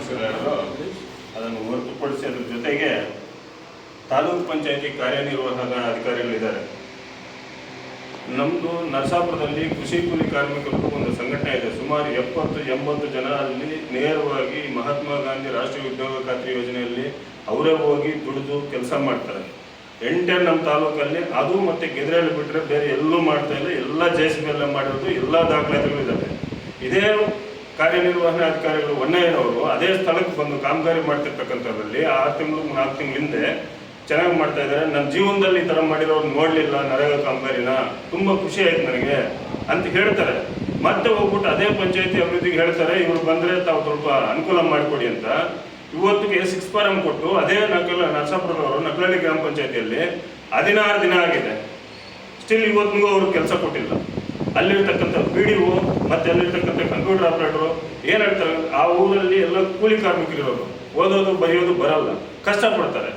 ಸದಸ್ಯರಾದರೂ ಅದನ್ನು ಹೊರತುಪಡಿಸಿ ಅದರ ಜೊತೆಗೆ ತಾಲೂಕು ಪಂಚಾಯತಿ ಕಾರ್ಯನಿರ್ವಾಹಕ ಅಧಿಕಾರಿಗಳಿದ್ದಾರೆ. ನಮ್ಮದು ನರಸಾಪುರದಲ್ಲಿ ಕೃಷಿ ಕೂಲಿ ಕಾರ್ಮಿಕರು ಒಂದು ಸಂಘಟನೆ ಇದೆ. ಸುಮಾರು 70-80 ಜನ ಅಲ್ಲಿ ನೇರವಾಗಿ ಮಹಾತ್ಮ ಗಾಂಧಿ ರಾಷ್ಟ್ರೀಯ ಉದ್ಯೋಗ ಖಾತ್ರಿ ಯೋಜನೆಯಲ್ಲಿ ಅವರೇ ಹೋಗಿ ದುಡಿದು ಕೆಲಸ ಮಾಡ್ತಾರೆ. ನಮ್ಮ ತಾಲೂಕಲ್ಲಿ ಅದು ಮತ್ತು ಗೆದ್ರೆಯಲ್ಲಿ ಬಿಟ್ಟರೆ ಬೇರೆ ಎಲ್ಲೂ ಮಾಡ್ತಾ ಇಲ್ಲ. ಎಲ್ಲ JCB ಎಲ್ಲ ಮಾಡಿರೋದು ಎಲ್ಲ ದಾಖಲಾತಿಗಳಿದ್ದಾವೆ. ಇದೇ ಕಾರ್ಯನಿರ್ವಹಣಾ ಅಧಿಕಾರಿಗಳು ಹೊನ್ನಯ್ಯನವರು ಅದೇ ಸ್ಥಳಕ್ಕೆ ಬಂದು ಕಾಮಗಾರಿ ಮಾಡ್ತಿರ್ತಕ್ಕಂಥದ್ರಲ್ಲಿ 6 ತಿಂಗಳು 4 ತಿಂಗಳ ಹಿಂದೆ ಚೆನ್ನಾಗಿ ಮಾಡ್ತಾ ಇದ್ದಾರೆ. ನನ್ನ ಜೀವನದಲ್ಲಿ ಈ ಥರ ಮಾಡಿರೋರು ನೋಡಲಿಲ್ಲ ನರೇಗಾ ಕಾಮಗಾರಿನ, ತುಂಬ ಖುಷಿ ಆಯ್ತು ನನಗೆ ಅಂತ ಹೇಳ್ತಾರೆ. ಮತ್ತೆ ಹೋಗ್ಬಿಟ್ಟು ಅದೇ ಪಂಚಾಯತಿ ಅಭಿವೃದ್ಧಿಗೆ ಹೇಳ್ತಾರೆ, ಇವರು ಬಂದರೆ ತಾವು ಸ್ವಲ್ಪ ಅನುಕೂಲ ಮಾಡಿಕೊಡಿ ಅಂತ. ಇವತ್ತಿಗೆ 6 ಫಾರಂ ಕೊಟ್ಟು ಅದೇ ನರಸಾಪುರದವರು ನಕಲಹಳ್ಳಿ ಗ್ರಾಮ ಪಂಚಾಯತಿಯಲ್ಲಿ 16 ದಿನ ಆಗಿದೆ. ಸ್ಟಿಲ್ ಇವತ್ತಿಗೂ ಅವ್ರಿಗೆ ಕೆಲಸ ಕೊಟ್ಟಿಲ್ಲ. ಅಲ್ಲಿರ್ತಕ್ಕಂಥ BDO ಮತ್ತು ಅಲ್ಲಿರ್ತಕ್ಕಂಥ ಕಂಪ್ಯೂಟರ್ ಆಪ್ರೇಟರು ಏನು ಹೇಳ್ತಾರೆ, ಆ ಊರಲ್ಲಿ ಎಲ್ಲ ಕೂಲಿ ಕಾರ್ಮಿಕರಿರೋರು, ಓದೋದು ಬರೆಯೋದು ಬರಲ್ಲ, ಕಷ್ಟಪಡ್ತಾರೆ.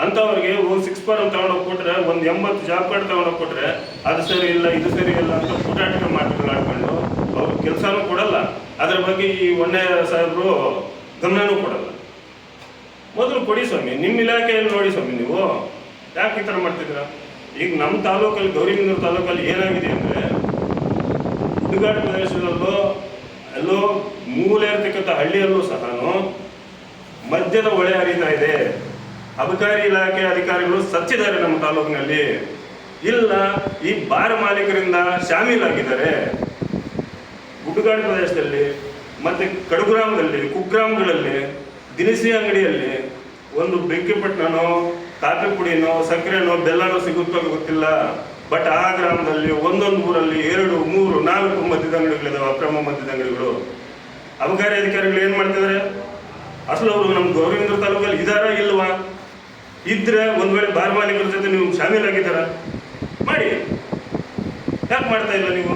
ಅಂಥವ್ರಿಗೆ ಒಂದು 6 ಫಾರಂ ತೊಗೊಂಡೋಗಿ ಕೊಟ್ಟರೆ, ಒಂದು 80 ಜಾಬ್ ಕಾರ್ಡ್ ತೊಗೊಂಡೋಗಿ ಕೊಟ್ಟರೆ ಅದು ಸರಿ ಇಲ್ಲ ಇದು ಸರಿ ಇಲ್ಲ ಅಂತ ಪುಟಾಟಿಕೆ ಮಾತುಗಳು ಆಡ್ಕೊಂಡು ಅವ್ರು ಕೆಲಸನೂ ಕೊಡಲ್ಲ. ಅದ್ರ ಬಗ್ಗೆ ಈ ಹೊನ್ನಯ್ಯ ಸಾಹೇಬರು ಗಮನನೂ ಕೊಡಲ್ಲ. ಮೊದಲು ಕೊಡಿ ಸ್ವಾಮಿ, ನಿಮ್ಮ ಇಲಾಖೆಯಲ್ಲಿ ನೋಡಿ ಸ್ವಾಮಿ, ನೀವು ಯಾಕೆ ಈ ಥರ ಮಾಡ್ತಿದ್ದೀರಾ? ಈಗ ನಮ್ಮ ತಾಲೂಕಲ್ಲಿ ಗೌರಿಬಿದನೂರು ತಾಲೂಕಲ್ಲಿ ಏನಾಗಿದೆ ಅಂದರೆ, ಗುಡ್ಡಗಾಡು ಪ್ರದೇಶದಲ್ಲೂ ಎಲ್ಲೋ ಮೂಲೆ ಇರ್ತಕ್ಕಂಥ ಹಳ್ಳಿಯಲ್ಲೂ ಸಹ ಮದ್ಯದ ಹೊಳೆ ಹರಿತಾ ಇದೆ. ಅಬಕಾರಿ ಇಲಾಖೆ ಅಧಿಕಾರಿಗಳು ಸಚ್ಚಿದ್ದಾರೆ ನಮ್ಮ ತಾಲೂಕಿನಲ್ಲಿ. ಇಲ್ಲ, ಈ ಬಾರ್ ಮಾಲೀಕರಿಂದ ಶಾಮೀಲಾಗಿದ್ದಾರೆ. ಗುಡ್ಡಗಾಡು ಪ್ರದೇಶದಲ್ಲಿ ಮತ್ತು ಕಡುಗ್ರಾಮದಲ್ಲಿ, ಕುಗ್ರಾಮಗಳಲ್ಲಿ, ದಿನಸಿ ಅಂಗಡಿಯಲ್ಲಿ ಒಂದು ಬೆಂಕಿಪಟ್ಟಣನೋ ಕಾಫಿ ಪುಡಿನೋ ಸಕ್ಕರೆನೋ ಬೆಲ್ಲನೋ ಸಿಗುತ್ತೋ ಗೊತ್ತಿಲ್ಲ. ಬಟ್ ಆ ಗ್ರಾಮದಲ್ಲಿ ಒಂದೊಂದು ಊರಲ್ಲಿ 2, 3, 4 ಮದ್ಯದ ಅಂಗಡಿಗಳಿದಾವೆ, ಅಕ್ರಮ ಮದ್ಯದ ಅಂಗಡಿಗಳು. ಅಬಕಾರಿ ಅಧಿಕಾರಿಗಳು ಏನು ಮಾಡ್ತಿದ್ದಾರೆ? ಅಸಲು ಅವರು ನಮ್ಮ ಗೌರಿಬಿದನೂರು ತಾಲೂಕಲ್ಲಿ ಇದ್ದಾರಾ ಇಲ್ವಾ? ಇದ್ರೆ ಒಂದು ವೇಳೆ ಬಾರ್ ಮಾಲೀಕರ ಜೊತೆ ನೀವು ಶಾಮೀಲಾಗಿದ್ದಾರಾ? ಮಾಡಿ. ಯಾಕೆ ಮಾಡ್ತಾ ಇಲ್ಲ ನೀವು?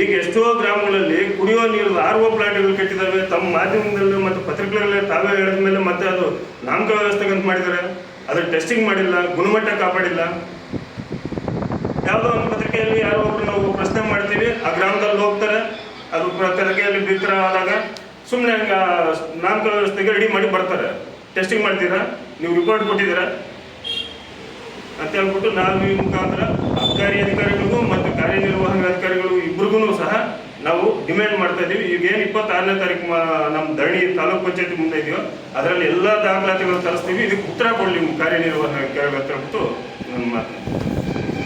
ಈಗ ಎಷ್ಟೋ ಗ್ರಾಮಗಳಲ್ಲಿ ಕುಡಿಯೋ ನೀರು RO ಪ್ಲಾಂಟ್ಗಳು ಕಟ್ಟಿದ್ದಾವೆ. ತಮ್ಮ ಮಾಧ್ಯಮದಲ್ಲಿ ಮತ್ತು ಪತ್ರಿಕೆಗಳಲ್ಲಿ ತಾವೇ ಹೇಳಿದ ಮೇಲೆ ಮತ್ತೆ ಅದು ನಾಮಕ ವ್ಯವಸ್ಥೆಗೆ ಅಂತ ಮಾಡಿದ್ದಾರೆ. ಅದ್ರ ಟೆಸ್ಟಿಂಗ್ ಮಾಡಿಲ್ಲ, ಗುಣಮಟ್ಟ ಕಾಪಾಡಿಲ್ಲ. ಯಾವುದೋ ಒಂದು ಪತ್ರಿಕೆಯಲ್ಲಿ ಯಾರೋ ಒಬ್ರು ನಾವು ಪ್ರಶ್ನೆ ಮಾಡ್ತೀವಿ, ಆ ಗ್ರಾಮದಲ್ಲಿ ಹೋಗ್ತಾರೆ, ಅದು ಪತ್ರಿಕೆಯಲ್ಲಿ ಬಿತ್ತರ ಆದಾಗ ಸುಮ್ಮನೆ ಹಂಗೆ ನಾಮಕ ವ್ಯವಸ್ಥೆಗೆ ರೆಡಿ ಮಾಡಿ ಬರ್ತಾರೆ. ಟೆಸ್ಟಿಂಗ್ ಮಾಡ್ತೀರಾ? ನೀವು ರಿಪೋರ್ಟ್ ಕೊಟ್ಟಿದ್ದೀರಾ ಅಂತ ಹೇಳ್ಬಿಟ್ಟು ನಾವು ಈ ಮುಖಾಂತರ ಅಬಕಾರಿ ಅಧಿಕಾರಿಗಳಿಗೂ ಮತ್ತು ಕಾರ್ಯನಿರ್ವಹಣಾ ಅಧಿಕಾರಿಗಳು ಇಬ್ಬರಿಗೂ ಸಹ ನಾವು ಡಿಮ್ಯಾಂಡ್ ಮಾಡ್ತಾ ಇದ್ದೀವಿ. ಈಗೇನು 26ನೇ ತಾರೀಕು ನಮ್ಮ ಧರಣಿ ತಾಲೂಕು ಪಂಚಾಯತಿ ಮುಂದೆ ಇದೆಯೋ ಅದರಲ್ಲಿ ಎಲ್ಲ ದಾಖಲಾತಿಗಳು ತರಿಸ್ತೀವಿ. ಇದಕ್ಕೆ ಉತ್ತರ ಕೊಡಲಿ ಕಾರ್ಯನಿರ್ವಹಣಾ ಅಧಿಕಾರಿಗಳು ಅಂತ ಹೇಳ್ಬಿಟ್ಟು ನನ್ನ ಮಾತು.